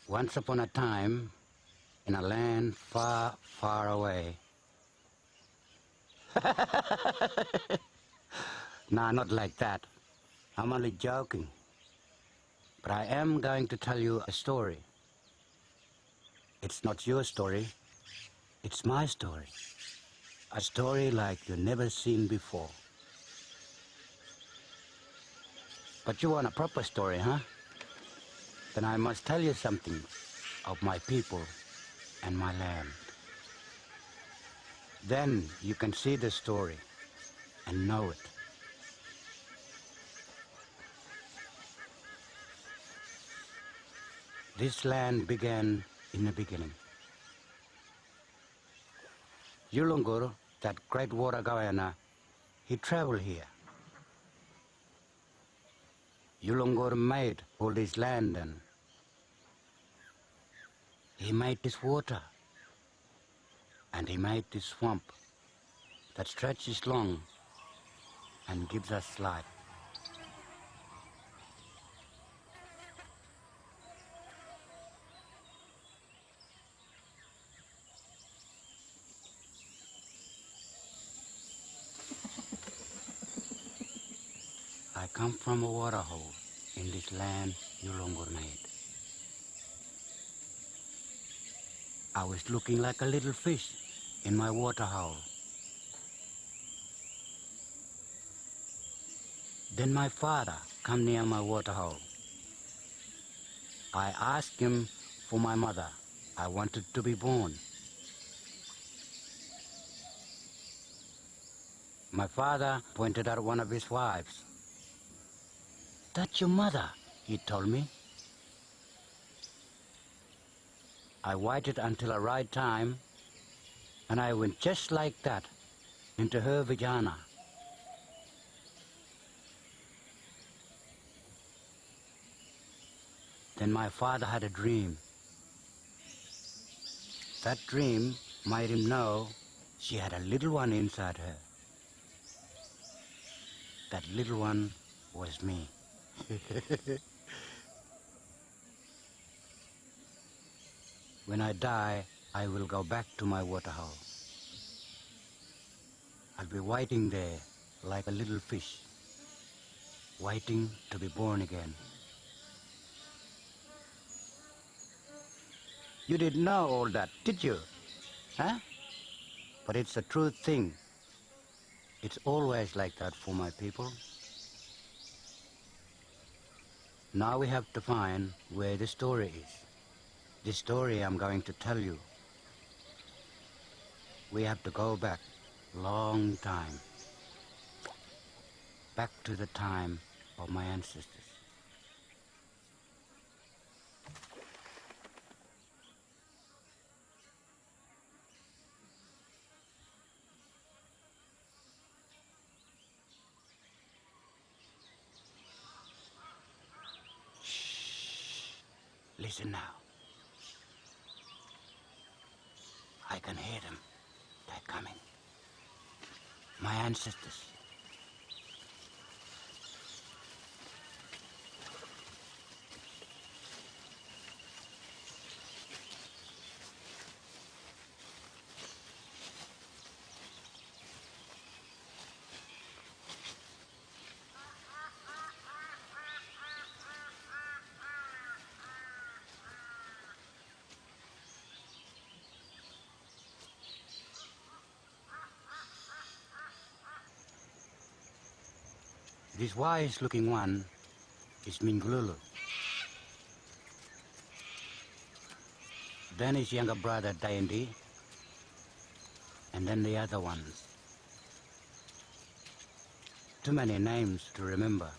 Once upon a time, in a land far, far away. Nah, not like that. I'm only joking. But I am going to tell you a story. It's not your story. It's my story. A story like you've never seen before. But you want a proper story, huh? Then I must tell you something of my people and my land. Then you can see the story and know it. This land began in the beginning. Yulungur, that great water governor, he traveled here. Yulungur made all this land and he made this water and he made this swamp that stretches long and gives us life. I come from a water hole in this land Yulungur made. I was looking like a little fish in my water hole. Then my father come near my water hole. I asked him for my mother. I wanted to be born. My father pointed out one of his wives. "That's your mother," he told me. I waited until the right time, and I went just like that into her vagina. Then my father had a dream. That dream made him know she had a little one inside her. That little one was me. When I die, I will go back to my water hole. I'll be waiting there like a little fish, waiting to be born again. You didn't know all that, did you? Huh? But it's a true thing. It's always like that for my people. Now we have to find where the story is. The story I'm going to tell you. We have to go back long time. Back to the time of my ancestors. Shh. Listen now. I can hear them. They're coming. My ancestors. This wise-looking one is Minglulu. Then his younger brother Daindi, and then the other ones. Too many names to remember.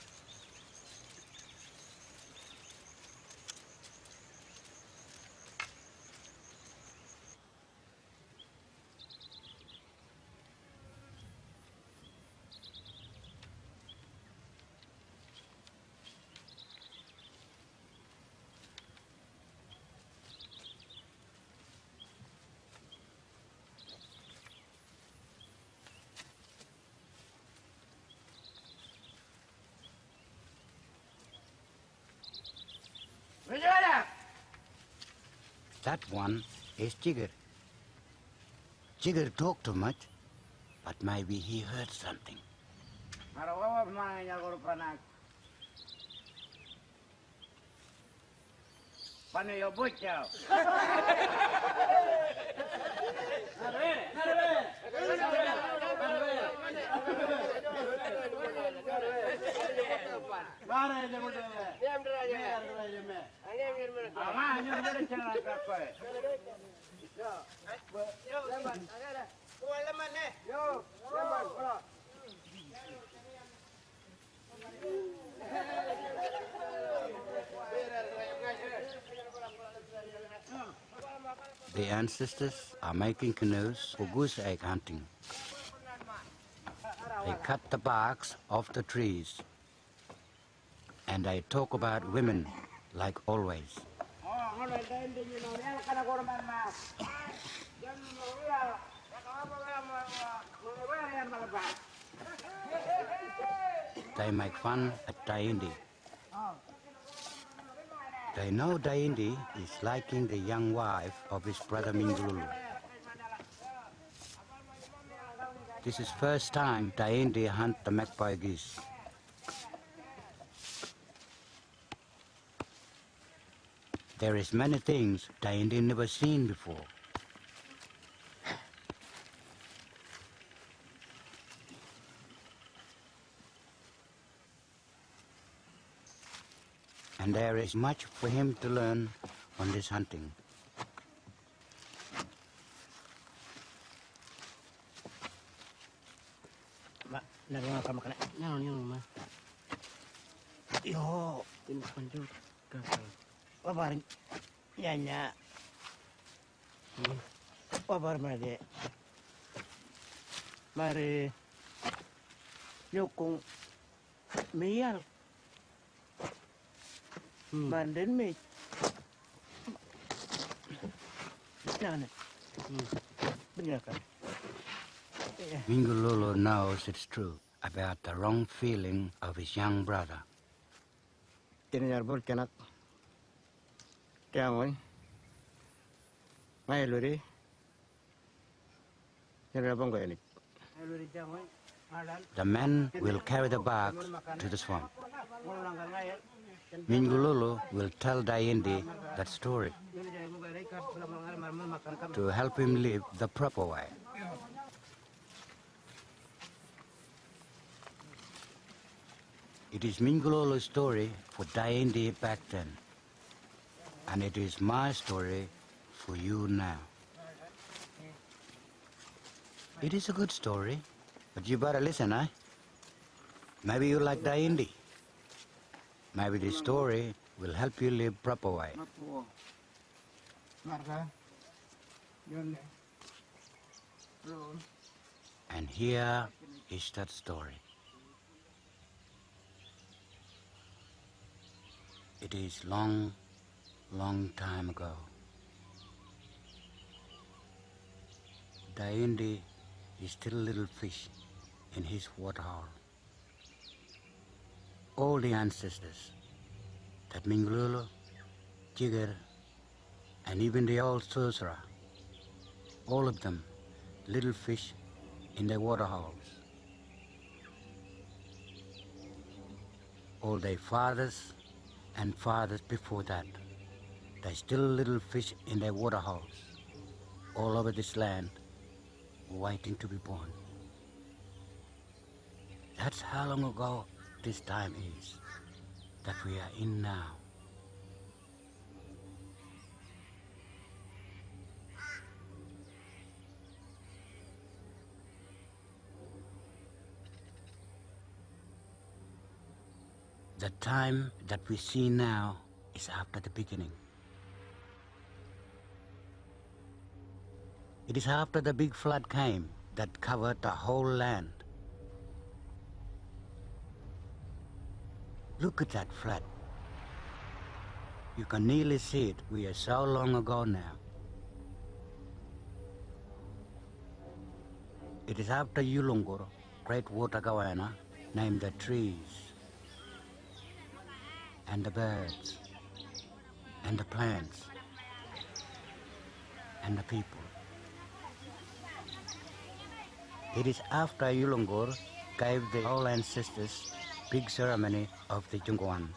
That one is Jigger. Jigger talked too much, but maybe he heard something. The ancestors are making canoes for goose egg hunting. They cut the barks off the trees, and they talk about women like always. They make fun at Daindi. They know Daindi is liking the young wife of his brother Mingululu. This is first time Daindi hunt the magpie geese. There is many things Daindi never seen before. And there is much for him to learn on this hunting. Nariwa ka makana. Nyan ma. Yo, tin panjo ka. Wabar nyanya. Wabar made. Mare nyokong miyal. Manden me. Nana. Benar kan? Mingululu knows it's true about the wrong feeling of his young brother. Tinyar bol kenak. Tiamoy. May luri. Nyarabong ko yanik. The men will carry the barks to the swamp. Mingululu will tell Daindi that story to help him live the proper way. It is Mingululu's story for Daindi back then, and it is my story for you now. It is a good story, but you better listen, eh? Maybe you like Daindi. Maybe this story will help you live proper way. And here is that story. It is long, long time ago. Daindi is still a little fish in his waterhole. All the ancestors, that Mingululu, Jigger, and even the old sorcerer, all of them little fish in their waterholes. All their fathers and fathers before that, they still little fish in their waterholes, all over this land, waiting to be born. That's how long ago this time is that we are in now. The time that we see now is after the beginning. It is after the big flood came that covered the whole land. Look at that flood. You can nearly see it. We are so long ago now. It is after Yulungur, great water goanna, named the trees and the birds and the plants and the people. It is after Yulungur gave the old ancestors big ceremony of the Jungwan,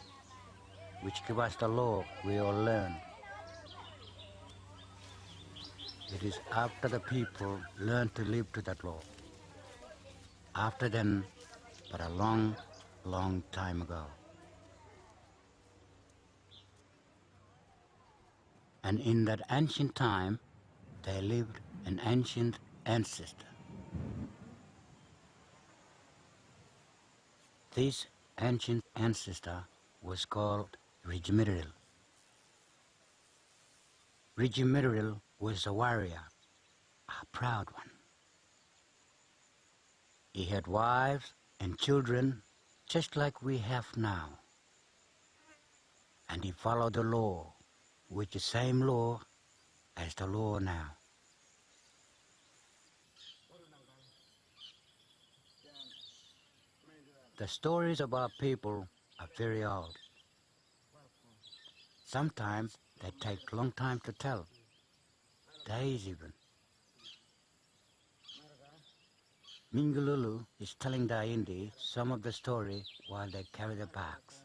which give us the law we all learn. It is after the people learn to live to that law. After then, but a long, long time ago. And in that ancient time, there lived an ancient ancestor. This ancient ancestor was called Rijimiril. Rijimiril was a warrior, a proud one. He had wives and children just like we have now. And he followed the law, which is the same law as the law now. The stories about people are very old. Sometimes they take a long time to tell, days even. Mingululu is telling Daindi some of the story while they carry the bags.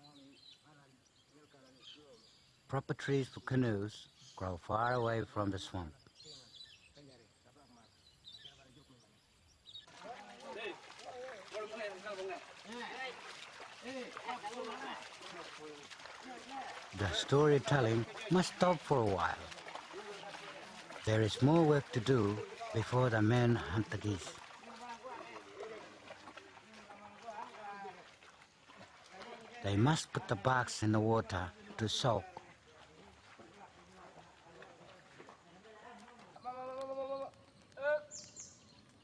Proper trees for canoes grow far away from the swamp. The storytelling must stop for a while. There is more work to do before the men hunt the geese. They must put the barks in the water to soak.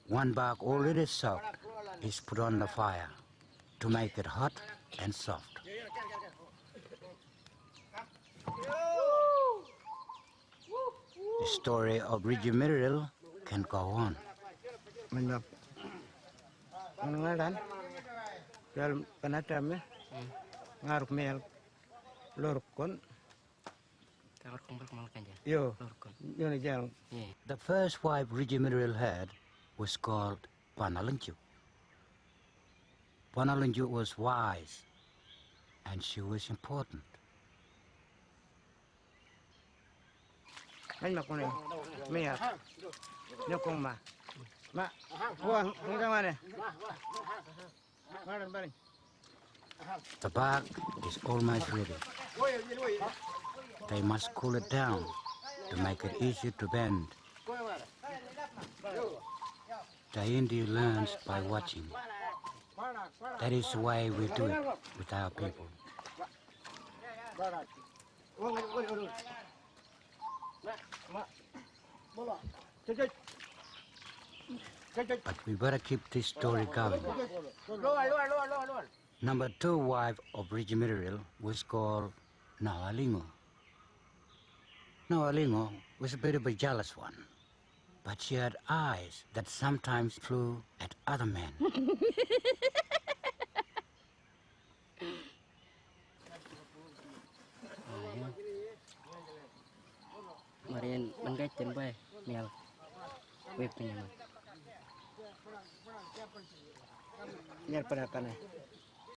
One bark already soaked is put on the fire to make it hot and soft. The story of Rijimiril can go on. Menyap. Mengalan. Dalam penatame. Ngaruk mel. Lorkon. Yo. Yo jalan. The first wife Rijimiril had was called Panalunju. Panalunju was wise, and she was important. Anh mặc con này. Mẹ. Nhóc con mà. Ma. Buang. Buang ke mana? Mana balik. The bark is almost ready. They must cool it down to make it easier to bend. Daindi learns by watching. That is the way we do it with our people. But we better keep this story going. Number 2 wife of Rijimiril was called Nawalingo. Nawalingo was a bit of a jealous one, but she had eyes that sometimes flew at other men. Marian bangkai tempe mel web punya. Nyar pada kana.